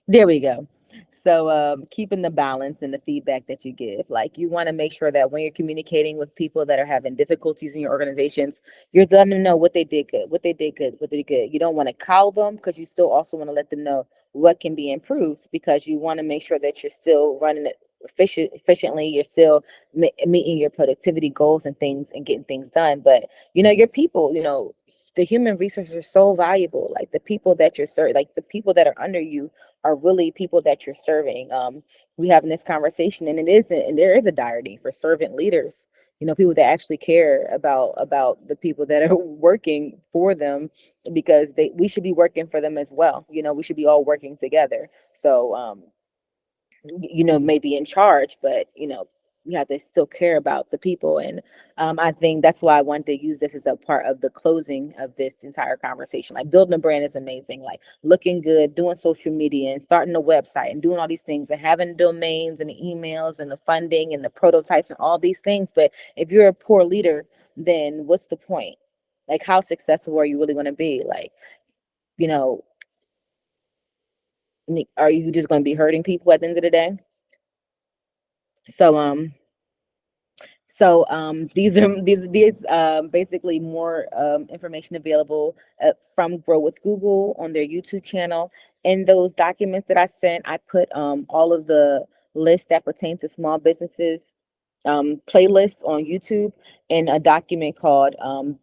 there we go. So, keeping the balance and the feedback that you give, like you want to make sure that when you're communicating with people that are having difficulties in your organizations, you're letting them know what they did good, what they did good, what they did good. You don't want to cow them because you still also want to let them know what can be improved because you want to make sure that you're still running it efficiently. You're still meeting your productivity goals and things and getting things done. But your people, the human resources are so valuable. Like the people that you're serving, like the people that are under you are really people that you're serving. We having this conversation, and there is a dire need for servant leaders. People that actually care about the people that are working for them, because we should be working for them as well. We should be all working together. So, maybe in charge, but you have to still care about the people. And I think that's why I wanted to use this as a part of the closing of this entire conversation. Like building a brand is amazing, like looking good, doing social media and starting a website and doing all these things and having domains and the emails and the funding and the prototypes and all these things. But if you're a poor leader, then what's the point? Like, how successful are you really going to be? Like, you know are you just going to be hurting people at the end of the day? So these are these basically more information available from Grow with Google on their YouTube channel. In those documents that I sent, I put all of the lists that pertain to small businesses, playlists on YouTube, and a document called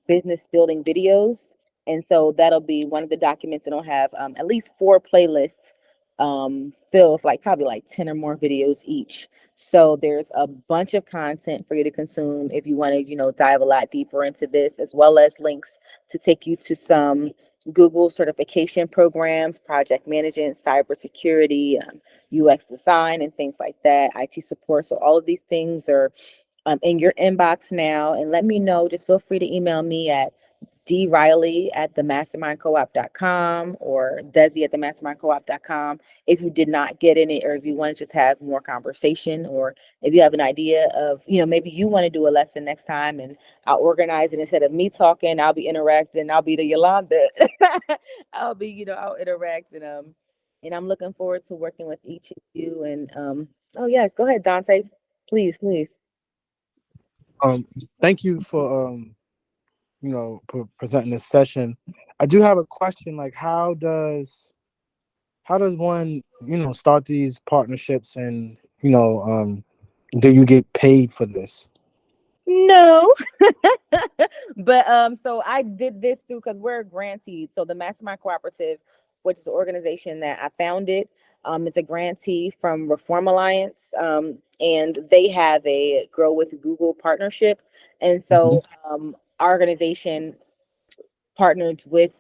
Business Building Videos. And so that'll be one of the documents that'll have at least 4 playlists filled with like probably like 10 or more videos each. So there's a bunch of content for you to consume if you want to, dive a lot deeper into this, as well as links to take you to some Google certification programs, project management, cybersecurity, UX design, and things like that, IT support. So all of these things are in your inbox now. And let me know. Just feel free to email me at driley@themastermindcoop.com or desi@themastermindcoop.com if you did not get in it, or if you want to just have more conversation, or if you have an idea of, maybe you want to do a lesson next time and I'll organize it. Instead of me talking, I'll be interacting. I'll be the Yolanda. I'll interact, and I'm looking forward to working with each of you. And oh yes, go ahead, Dante. Please, please. Um, Thank you for presenting this session. I do have a question. Like, how does one start these partnerships, and do you get paid for this? No. But so I did this through because we're a grantee. So the Mastermind Cooperative, which is an organization that I founded, is a grantee from Reform Alliance. And they have a Grow with Google partnership. And Hmm. so our organization partnered with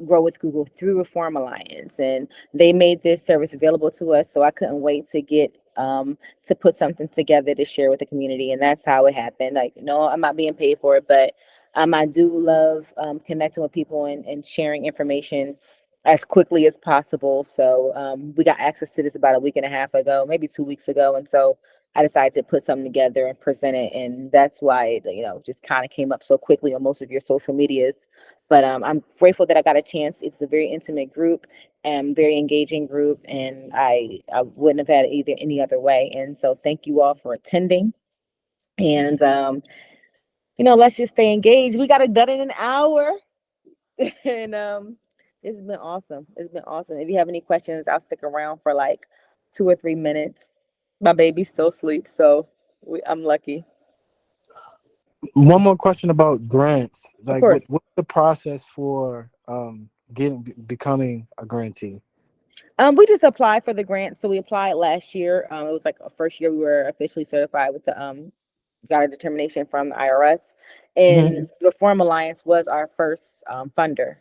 Grow with Google through Reform Alliance, and they made this service available to us. So I couldn't wait to get to put something together to share with the community, and that's how it happened. Like, no, I'm not being paid for it, but I do love connecting with people and sharing information as quickly as possible. So we got access to this about a week and a half ago, maybe 2 weeks ago, and so I decided to put something together and present it, and that's why it, just kind of came up so quickly on most of your social medias. But I'm grateful that I got a chance. It's a very intimate group and very engaging group, and I wouldn't have had it either any other way. And so thank you all for attending. And let's just stay engaged. We got it done in an hour, and it's been awesome. It's been awesome. If you have any questions, I'll stick around for like 2 or 3 minutes. My baby still sleeps, so I'm lucky. One more question about grants. Of Like, course. what's the process for becoming a grantee? We just applied for the grant. So we applied last year. It was like a first year we were officially certified with the got a determination from the IRS. Hmm. And Reform Alliance was our first funder.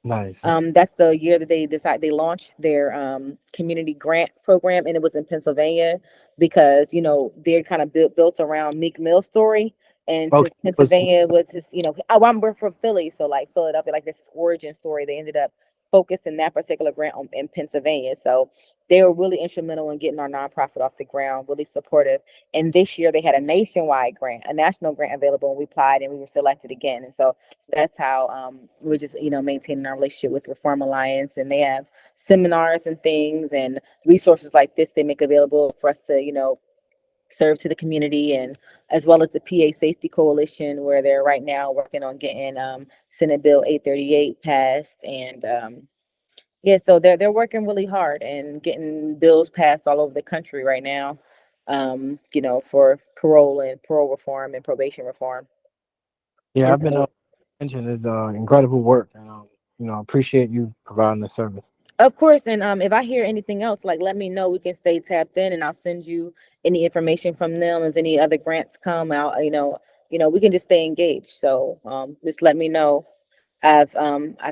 Nice. That's the year that they launched their community grant program, and it was in Pennsylvania because they're kind of built around Meek Mill's story, and Okay. since Pennsylvania was his, we're from Philly, so like Philadelphia, like this origin story, they ended up focusing that particular grant in Pennsylvania. So they were really instrumental in getting our nonprofit off the ground, really supportive. And this year they had a nationwide grant, a national grant available, and we applied and we were selected again. And so that's how we're just maintaining our relationship with Reform Alliance, and they have seminars and things and resources like this they make available for us to serve to the community, and as well as the PA Safety Coalition, where they're right now working on getting Senate Bill 838 passed. And yeah, so they're working really hard and getting bills passed all over the country right now, for parole and parole reform and probation reform. Yeah, And I've been so mentioned is incredible work, and appreciate you providing the service. of course, and if I hear anything else, like let me know. We can stay tapped in, and I'll send you any information from them. If any other grants come out, we can just stay engaged. So just let me know. I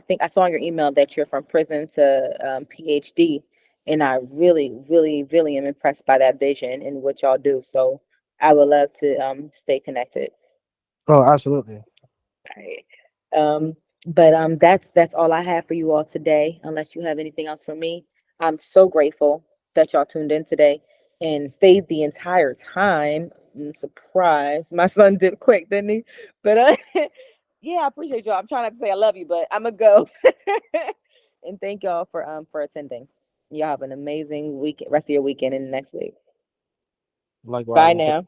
think I saw in your email that you're from prison to PhD, and I really, really, really am impressed by that vision and what y'all do. So I would love to stay connected. Oh, absolutely. Right. Um, but that's all I have for you all today, unless you have anything else for me. I'm so grateful that y'all tuned in today and stayed the entire time. I'm surprised. My son did quick, didn't he? But yeah, I appreciate y'all. I'm trying not to say I love you, but I'm gonna go. And thank y'all for attending. Y'all have an amazing week, rest of your weekend and next week. Likewise, Bye and now.